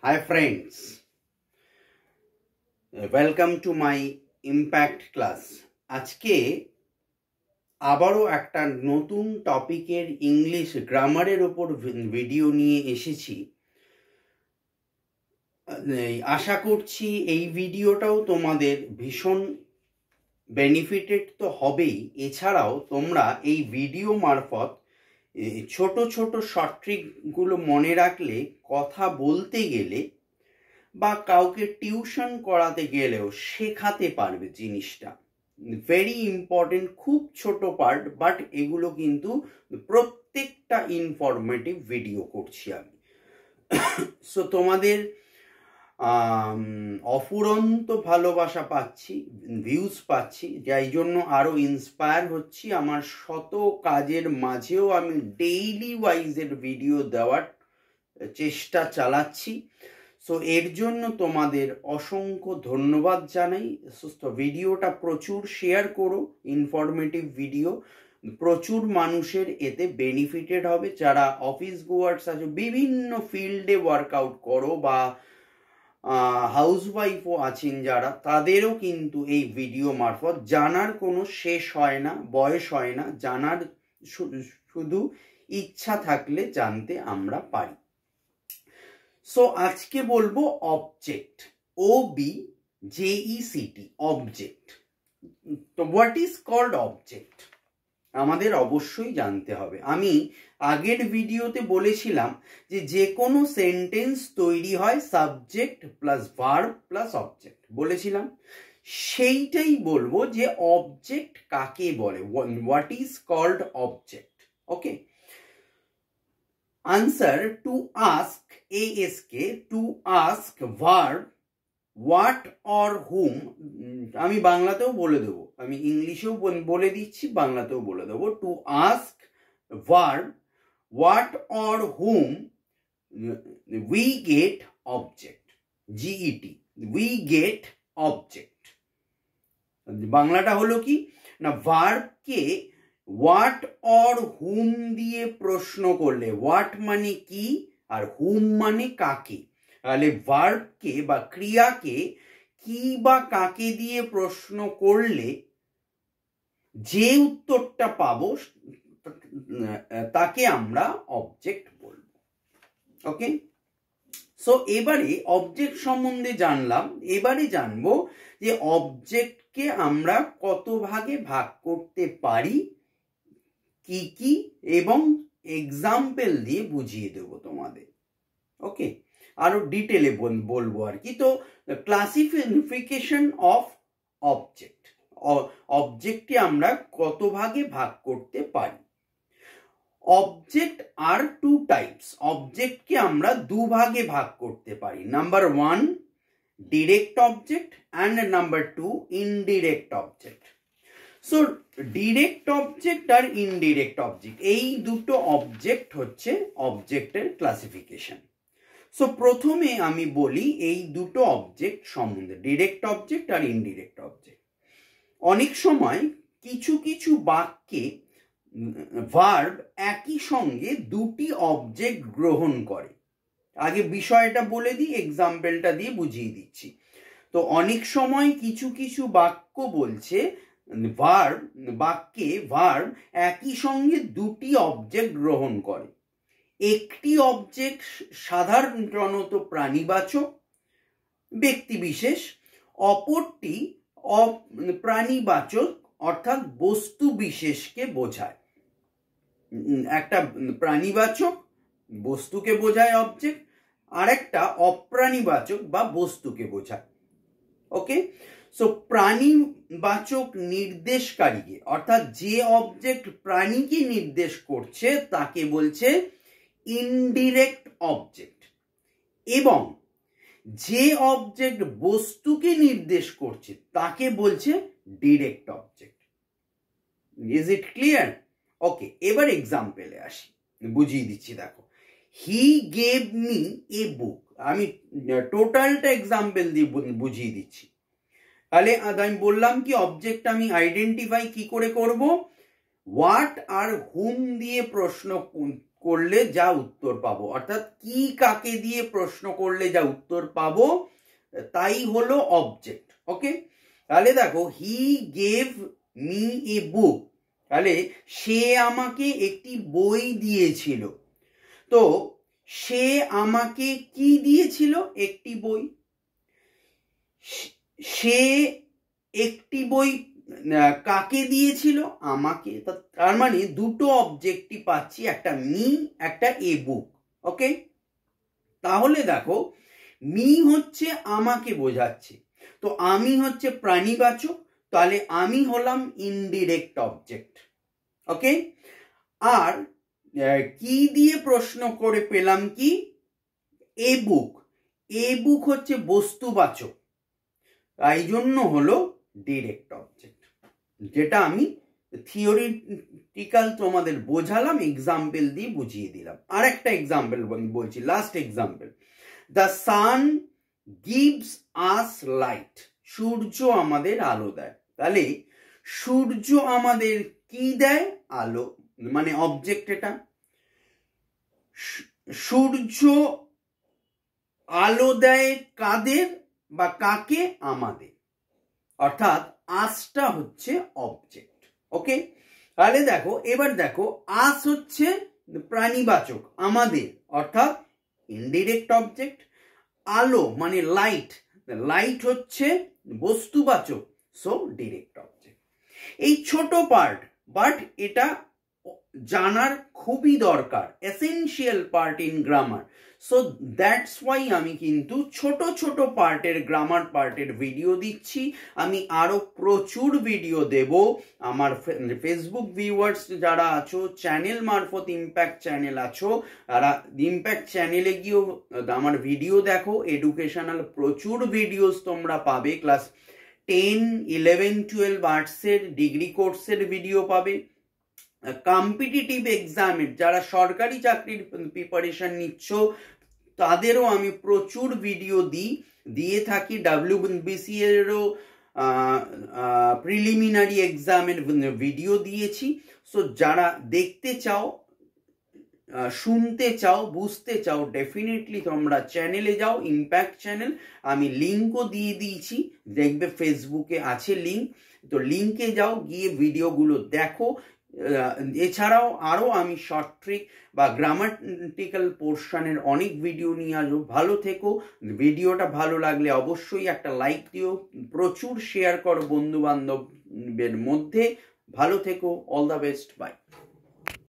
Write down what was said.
Hi friends, welcome to my impact class. আজকে আবারও একটা নতুন টপিকের ইংলিশ গ্রামারের উপর ভিডিও নিয়ে এসেছি। আশা করছি এই ভিডিওটাও তোমাদের ভীষণ বেনিফিটেড তো হবেই। এছাড়াও তোমরা এই ভিডিও মারফত ছোট ছোট শর্ট ট্রিকগুলো মনে রাখলে কথা বলতে গেলে বা কাউকে টিউশন করাতে গেলেও শেখাতে পারবে জিনিসটা। ভেরি ইম্পর্টেন্ট, খুব ছোট পার্ট, বাট এগুলো কিন্তু প্রত্যেকটা ইনফরমেটিভ ভিডিও করছি আমি। সো তোমাদের অফুরন্ত ভালোবাসা পাচ্ছি, ভিউজ পাচ্ছি, যাই জন্য আরও ইন্সপায়ার হচ্ছি। আমার শত কাজের মাঝেও আমি ডেইলি ওয়াইজের ভিডিও দেওয়ার চেষ্টা চালাচ্ছি। সো এর জন্য তোমাদের অসংখ্য ধন্যবাদ জানাই। ভিডিওটা প্রচুর শেয়ার করো, ইনফরমেটিভ ভিডিও প্রচুর মানুষের এতে বেনিফিটেড হবে। যারা অফিস গোয়ার্স আছে, বিভিন্ন ফিল্ডে ওয়ার্কআউট করো বা হাউসওয়াইফও আছেন যারা, তাদেরও কিন্তু এই ভিডিও মারফত জানার কোনো শেষ হয় না, বয়স হয় না। জানার শুধু ইচ্ছা থাকলে জানতে আমরা পারি। সো আজকে বলবো অবজেক্ট, OBJECT, অবজেক্ট। তো হোয়াট ইজ কল্ড অবজেক্ট আমাদের অবশ্যই জানতে হবে। আমি আগের ভিডিওতে বলেছিলাম যে কোনো সেন্টেন্স তৈরি হয় subject plus verb plus object বলেছিলাম। সেইটাই বলবো যে অবজেক্ট কাকে বলে, what is called object. Okay, answer to ask, ASK, to ask verb what or whom. আমি বাংলাতেও বলে দেবো, আমি ইংলিশেও বলে দিচ্ছি, বাংলাতেও বলে দেবো। Two ask verb what or hmm we get object, GET, we get object. বাংলাটা হলো কি না, ভার্বকে হোয়াট অর হুম দিয়ে প্রশ্ন করলে, হোয়াট মানে কি আর হুম মানে কাকে, তাহলে ভার্বকে বা ক্রিয়াকে কি বা কাকে দিয়ে প্রশ্ন করলে যে উত্তরটা পাবো তাকে আমরা অবজেক্ট বলবো। ওকে, সো এবারে অবজেক্ট সম্বন্ধে জানলাম। এবারে জানবো যে অবজেক্টকে আমরা কত ভাগে ভাগ করতে পারি, কি কি, এবং এক্সাম্পল দিয়ে বুঝিয়ে দেব তোমাদের। ওকে, আরো ডিটেলে বলবো আর কি। তো ক্লাসিফিকেশন অফ অবজেক্ট, অবজেক্টকে আমরা কত ভাগে ভাগ করতে পারি। অবজেক্ট আর টু টাইপস, অবজেক্টকে আমরা দুভাগে ভাগ করতে পারি। Number 1 direct object and number 2 indirect object. So direct object আর ইনডিরেক্ট অবজেক্ট, এই দুটো অবজেক্ট হচ্ছে অবজেক্টের ক্লাসিফিকেশন। সো প্রথমে আমি বলি এই দুটো অবজেক্ট সম্বন্ধে, ডিরেক্ট অবজেক্ট আর ইনডিরেক্ট অবজেক্ট। অনেক সময় কিছু কিছু বাক্যে ভার্ব একই সঙ্গে দুটি অবজেক্ট গ্রহণ করে। আগে বিষয়টা বলে দিই, এক্সাম্পলটা দিয়ে বুঝিয়ে দিচ্ছি। তো অনেক সময় কিছু কিছু বাক্য বলছে বাক্যে ভার্ব একই সঙ্গে দুটি অবজেক্ট গ্রহণ করে। একটি অবজেক্ট সাধারণত প্রাণীবাচক ব্যক্তিবিশেষ, অপরটি প্রাণীবাচক অর্থাৎ বস্তু বিশেষকে বোঝায়। একটা প্রাণীবাচক বস্তুকে বোঝায় অবজেক্ট, আর একটা অপ্রাণীবাচক বা বস্তুকে বোঝায়। ওকে, সো প্রাণীবাচক নির্দেশকারীকে, অর্থাৎ যে অবজেক্ট প্রাণীকে নির্দেশ করছে তাকে বলছে ইনডিরেক্ট অবজেক্ট, এবং যে অবজেক্ট বস্তুকে নির্দেশ করছে তাকে বলছে direct object. Is it clear? Okay, এবার এক্সাম্পলে আসি, বুঝিয়ে দিচ্ছি। দেখো, হি গেভ মি এ বুক। আমি টোটালটা এক্সাম্পল দিয়ে বুঝিয়ে দিচ্ছি। তাহলে আমি বললাম কি অবজেক্ট আমি আইডেন্টিফাই কি করে করব, হোয়াট আর হুম দিয়ে প্রশ্ন করলে যা উত্তর পাবো, অর্থাৎ কি কাকে দিয়ে প্রশ্ন করলে যা উত্তর পাবো তাই হলো অবজেক্ট। ওকে, তাহলে দেখো হি গেভ মি এ বুক, তাহলে সে আমাকে একটি বই দিয়েছিল। তো সে আমাকে কি দিয়েছিল? একটি বই। সে একটি বই কাকে দিয়েছিল? আমাকে। তার মানে দুটো অবজেক্টই পাচ্ছি, একটা মি, একটা এ বুক। ওকে, তাহলে দেখো মি হচ্ছে আমাকে বোঝাচ্ছে, তো আমি হচ্ছে প্রাণীবাচক, তাহলে আমি হলাম ইনডিরেক্ট অবজেক্ট। ওকে, আর কি দিয়ে প্রশ্ন করে পেলাম কি? এ বুক। এ বুক হচ্ছে বস্তুবাচক, তাই জন্য হলো ডিরেক্ট অবজেক্ট, যেটা আমি থিওরিটিক্যাল তোমাদের বোঝালাম, এক্সাম্পল দিয়ে বুঝিয়ে দিলাম। আর একটা এক্সাম্পল বলছি, last example. The sun gives us light, সূর্য আমাদের আলো দেয়। তাহলে সূর্য আমাদের কি দেয়? আলো, মানে অবজেক্ট এটা। সূর্য আলো দেয় কাদের বা কাকে? আমাদের, অর্থাৎ আসটা হচ্ছে অবজেক্ট। ওকে, তাহলে দেখো এবার দেখো আস হচ্ছে প্রাণীবাচক, আমাদের, অর্থাৎ ইনডিরেক্ট অবজেক্ট। আলো মানে লাইট, লাইট হচ্ছে বস্তুবাচক, সো ডিরেক্ট অবজেক্ট। এই ছোট পার্ট, বাট এটা জানার খুবই দরকার, essential part in grammar. So that's why আমি কিন্তু ছোট ছোট পার্টের, গ্রামার পার্টের ভিডিও দিচ্ছি। আমি আরো প্রচুর ভিডিও দেব। আমার ফেসবুক ভিউয়ার্স যারা আছো, চ্যানেল মারফত ইম্প্যাক্ট চ্যানেল আছো, তারা ইম্প্যাক্ট চ্যানেলে গিয়েও আমার ভিডিও দেখো। এডুকেশনাল প্রচুর ভিডিওস তোমরা পাবে। ক্লাস 10, 11, 12 আর্টসের ডিগ্রি কোর্সের ভিডিও পাবে। কম্পিটিটিভ এক্সামের যারা সরকারি চাকরির প্রিপারেশন নিচ্ছ, তাদেরও আমি প্রচুর ভিডিও দিয়ে থাকি। WBCS এরও প্রিলিমিনারি এক্সামের ভিডিও দিয়েছি। সো যারা দেখতে চাও, শুনতে চাও, বুঝতে চাও, ডেফিনেটলি তোমরা চ্যানেলে যাও, ইম্প্যাক্ট চ্যানেল। আমি লিঙ্কও দিয়ে দিয়েছি, দেখবে ফেসবুকে আছে লিঙ্ক, তো লিঙ্কে যাও, গিয়ে ভিডিওগুলো দেখো। এছাড়াও আরো আমি শর্ট ট্রিক বা গ্রামাটিক্যাল পোর্শনের অনেক ভিডিও নিয়ে আসবো। ভালো থেকো। ভিডিওটা ভালো লাগলে অবশ্যই একটা লাইক দিও, প্রচুর শেয়ার করো বন্ধু বান্ধবের মধ্যে। ভালো থেকো, অল দ্য বেস্ট, বাই।